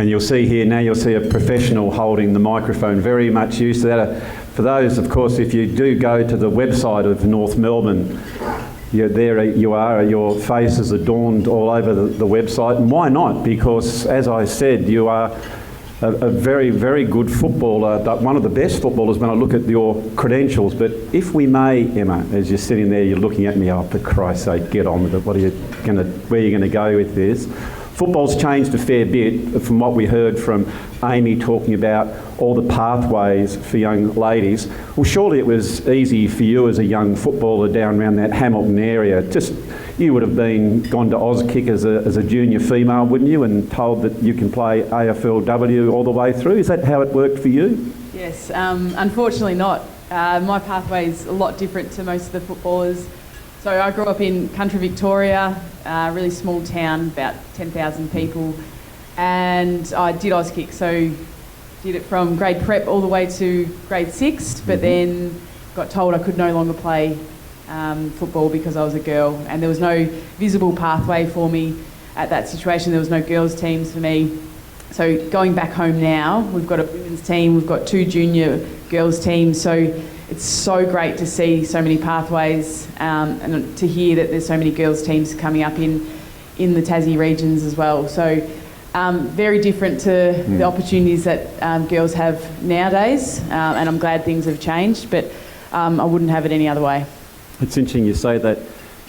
And you'll see here now, you'll see a professional holding the microphone, very much used to that. For those, of course, if you do go to the website of North Melbourne, there you are, your face is adorned all over the website. And why not? Because, as I said, you are a very, very good footballer, one of the best footballers when I look at your credentials. But if we may, Emma, as you're sitting there, you're looking at me, oh, for Christ's sake, get on with it. Where are you going to go with this? Football's changed a fair bit from what we heard from Amy talking about all the pathways for young ladies. Well, surely it was easy for you as a young footballer down around that Hamilton area. You would have gone to Auskick as a junior female, wouldn't you, and told that you can play AFLW all the way through. Is that how it worked for you? Yes, unfortunately not. My pathway is a lot different to most of the footballers. So I grew up in country Victoria, a really small town, about 10,000 people, and I did Auskick, so did it from grade prep all the way to grade 6, but then got told I could no longer play football because I was a girl, and there was no visible pathway for me at that situation. There was no girls' teams for me. So going back home now, we've got a women's team, we've got 2 junior girls' teams, so it's so great to see so many pathways and to hear that there's so many girls' teams coming up in the Tassie regions as well. So very different to the opportunities that girls have nowadays, and I'm glad things have changed, but I wouldn't have it any other way. It's interesting you say that.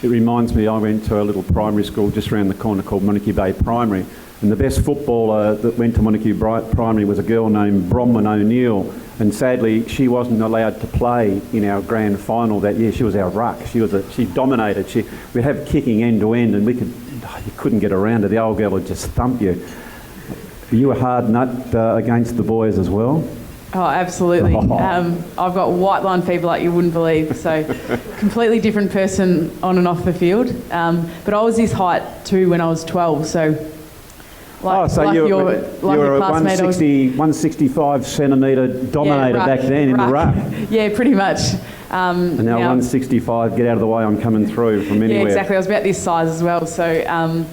It reminds me, I went to a little primary school just around the corner called Montague Bay Primary, and the best footballer that went to Montague Primary was a girl named Bronwyn O'Neill, and sadly she wasn't allowed to play in our grand final that year. She was our ruck. She dominated. We'd have kicking end to end, and you couldn't get around her. The old girl would just thump you. Are you a hard nut against the boys as well? Oh, absolutely. I've got white line fever like you wouldn't believe, so completely different person on and off the field. But I was this height too when I was 12, so you were a 165 centimetre dominator back then in the ruck. Yeah, pretty much. And now 165, get out of the way, I'm coming through from anywhere. Yeah, exactly. I was about this size as well, so a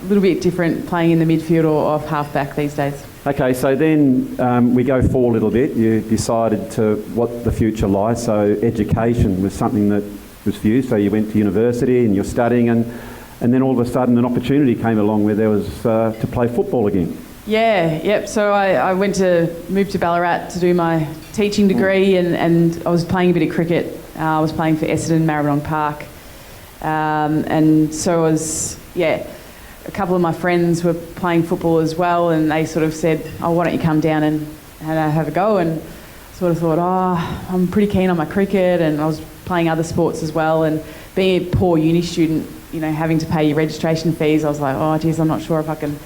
little bit different playing in the midfield or off half-back these days. Okay, so then we go forward a little bit. You decided what the future lies. So education was something that was for you. So you went to university and you're studying, and then all of a sudden an opportunity came along where there was to play football again. Yeah, yep. So I moved to Ballarat to do my teaching degree, and I was playing a bit of cricket. I was playing for Essendon, Maribyrnong Park, and so I was, a couple of my friends were playing football as well, and they sort of said, oh, why don't you come down and have a go? And sort of thought, I'm pretty keen on my cricket, and I was playing other sports as well, and being a poor uni student, having to pay your registration fees, I was like, oh geez, I'm not sure if I can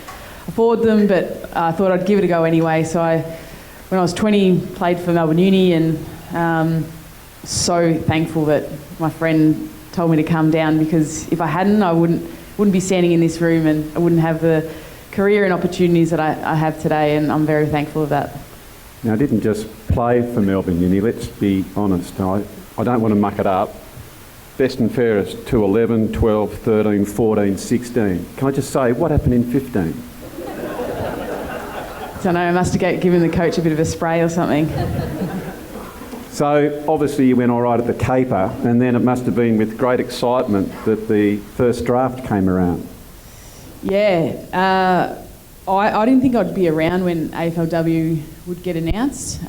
afford them, but I thought I'd give it a go anyway. So when I was 20, played for Melbourne Uni, and so thankful that my friend told me to come down, because if I hadn't, I wouldn't be standing in this room, and I wouldn't have the career and opportunities that I have today, and I'm very thankful of that. Now, I didn't just play for Melbourne Uni, let's be honest. I don't want to muck it up. Best and fairest to 11, 12, 13, 14, 16. Can I just say, what happened in 15? I don't know, I must have given the coach a bit of a spray or something. So obviously you went all right at the caper, and then it must have been with great excitement that the first draft came around. Yeah, I didn't think I'd be around when AFLW would get announced.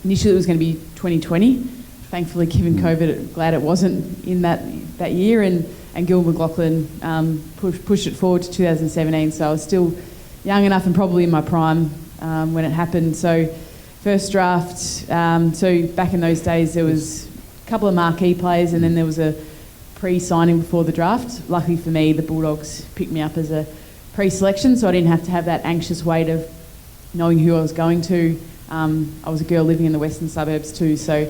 Initially it was going to be 2020. Thankfully, given COVID, glad it wasn't in that year, and Gil McLaughlin pushed it forward to 2017, so I was still young enough and probably in my prime when it happened. So first draft, so back in those days there was a couple of marquee players, and then there was a pre-signing before the draft. Luckily for me, the Bulldogs picked me up as a pre-selection, so I didn't have to have that anxious weight of knowing who I was going to. I was a girl living in the western suburbs too, so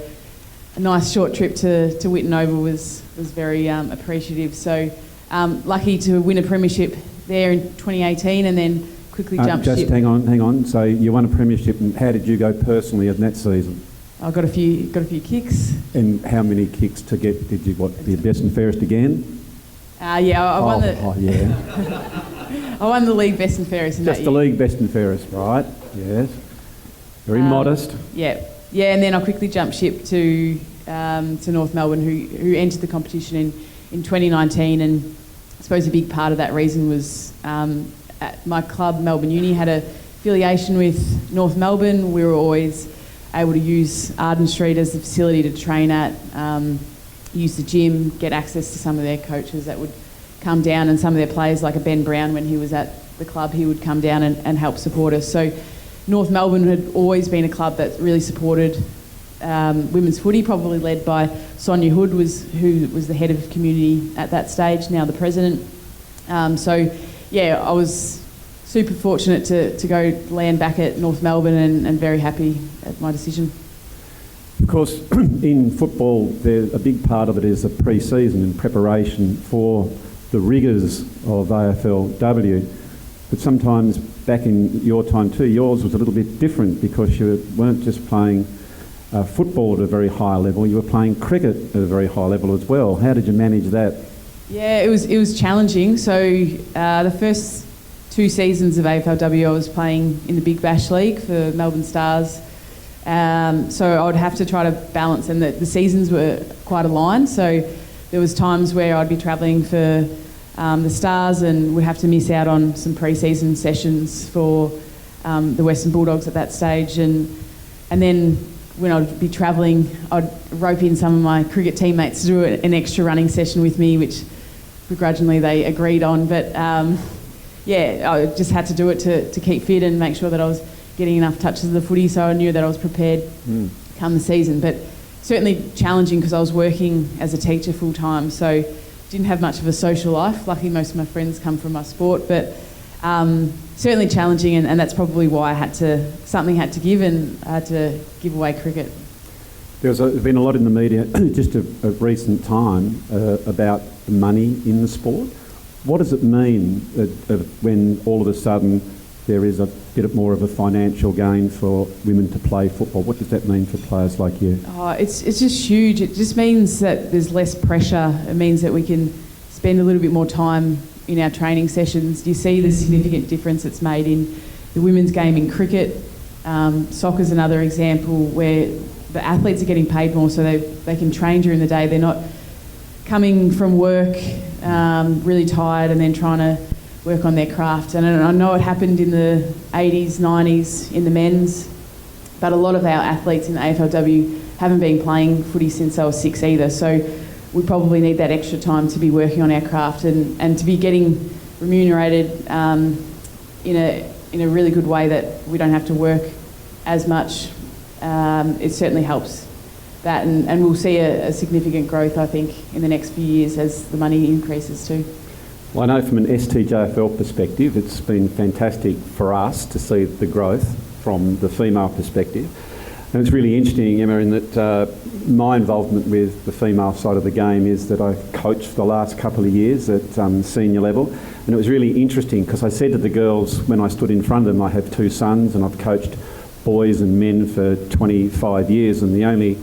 a nice short trip to Whitten Oval was very appreciative. So lucky to win a premiership there in 2018, and then quickly jumped ship. Just hang on. So you won a premiership, and how did you go personally in that season? I got a few kicks. And how many kicks to get? Did you be best and fairest again? I won the. Oh yeah. I won the league best and fairest in that Just year. the league best and fairest, right? Yes. Very modest. Yeah, and then I quickly jumped ship to North Melbourne, who entered the competition in 2019, and I suppose a big part of that reason was at my club, Melbourne Uni, had a affiliation with North Melbourne. We were always able to use Arden Street as the facility to train at, use the gym, get access to some of their coaches that would come down, and some of their players, like a Ben Brown, when he was at the club, he would come down and help support us. So North Melbourne had always been a club that really supported women's footy, probably led by Sonia Hood, who was the head of community at that stage, now the president. So yeah, I was super fortunate to go land back at North Melbourne, and very happy at my decision. Of course, in football, a big part of it is the pre-season and preparation for the rigours of AFLW. But sometimes back in your time too, yours was a little bit different, because you weren't just playing football at a very high level, you were playing cricket at a very high level as well. How did you manage that? Yeah, it was challenging. So the first 2 seasons of AFLW, I was playing in the Big Bash League for Melbourne Stars. So I would have to try to balance, and the seasons were quite aligned. So there was times where I'd be travelling for the Stars and would have to miss out on some pre-season sessions for the Western Bulldogs at that stage. And then when I'd be travelling, I'd rope in some of my cricket teammates to do an extra running session with me, which begrudgingly they agreed on. But yeah, I just had to do it to keep fit and make sure that I was getting enough touches of the footy, so I knew that I was prepared come the season. But certainly challenging, because I was working as a teacher full time, so didn't have much of a social life. Luckily, most of my friends come from my sport, but certainly challenging, and that's probably why something had to give, and I had to give away cricket. There's been a lot in the media just of recent time about the money in the sport. What does it mean when all of a sudden there is a bit more of a financial gain for women to play football? What does that mean for players like you? Oh, it's just huge. It just means that there's less pressure. It means that we can spend a little bit more time in our training sessions. You see the significant difference it's made in the women's game in cricket. Soccer's another example where the athletes are getting paid more, so they can train during the day. They're not coming from work really tired and then trying to work on their craft. And I know it happened in the 80s, 90s in the men's, but a lot of our athletes in the AFLW haven't been playing footy since they were 6 either. So we probably need that extra time to be working on our craft and to be getting remunerated in a really good way, that we don't have to work as much. It certainly helps that, and we'll see a significant growth, I think, in the next few years as the money increases too. Well, I know from an STJFL perspective, it's been fantastic for us to see the growth from the female perspective. And it's really interesting, Emma, in that my involvement with the female side of the game is that I've coached for the last couple of years at senior level. And it was really interesting, because I said to the girls when I stood in front of them, I have 2 sons and I've coached boys and men for 25 years, and the only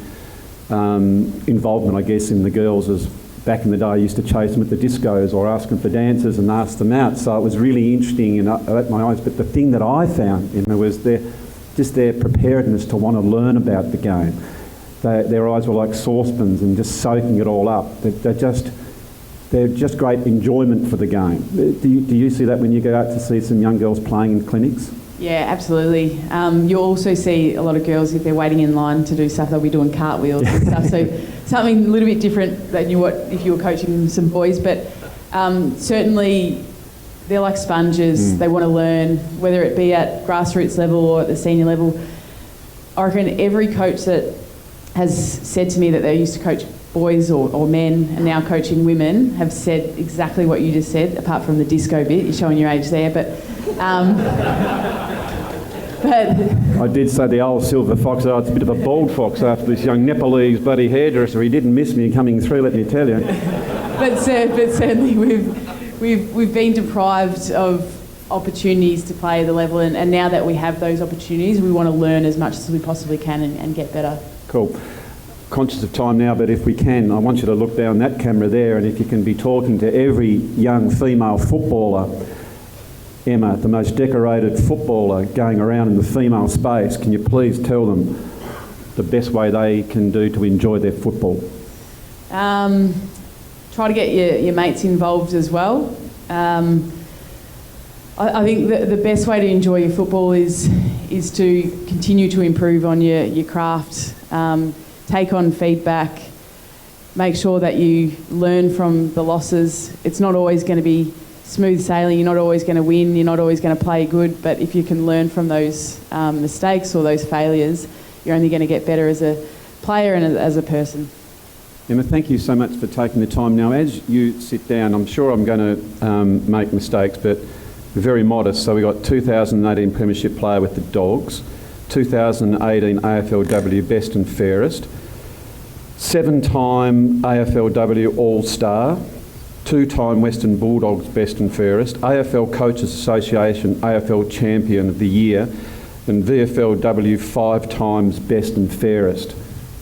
involvement, I guess, in the girls is back in the day I used to chase them at the discos or ask them for dances and ask them out. So it was really interesting and I opened my eyes. But the thing that I found, Emma, was their preparedness to want to learn about the game. Their eyes were like saucepans and just soaking it all up. They're just great enjoyment for the game. Do you see that when you go out to see some young girls playing in clinics? Yeah, absolutely. You'll also see a lot of girls, if they're waiting in line to do stuff, they'll be doing cartwheels and stuff. So something a little bit different than if you were coaching some boys. But certainly they're like sponges. They want to learn, whether it be at grassroots level or at the senior level. I reckon every coach that has said to me that they used to coach boys or men and now coaching women have said exactly what you just said, apart from the disco bit. You're showing your age there, but I did say the old silver fox. Oh, it's a bit of a bald fox after this young Nepalese bloody hairdresser. He didn't miss me coming through, let me tell you. but certainly we've been deprived of opportunities to play at the level, and now that we have those opportunities, we want to learn as much as we possibly can and get better. Cool. Conscious of time now, but if we can, I want you to look down that camera there, and if you can be talking to every young female footballer Emma, the most decorated footballer going around in the female space. Can you please tell them the best way they can do to enjoy their football? Try to get your mates involved as well. I think the best way to enjoy your football is to continue to improve on your craft, take on feedback, make sure that you learn from the losses. It's not always going to be smooth sailing, you're not always going to win, you're not always going to play good, but if you can learn from those mistakes or those failures, you're only going to get better as a player and as a person. Emma, thank you so much for taking the time. Now, as you sit down, I'm sure I'm going to make mistakes, but we're very modest. So we got 2018 Premiership Player with the Dogs, 2018 AFLW Best and Fairest, 7-time AFLW All-Star, 2-time Western Bulldogs Best and Fairest, AFL Coaches Association AFL Champion of the Year, and VFLW 5 times Best and Fairest.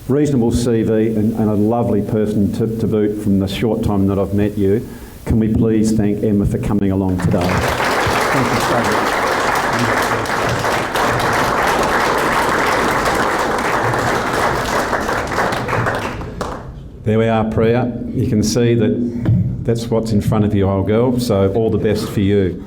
Reasonable CV and a lovely person to boot from the short time that I've met you. Can we please thank Emma for coming along today? Thank you so much. There we are, Priya. You can see that that's what's in front of you, old girl, so all the best for you.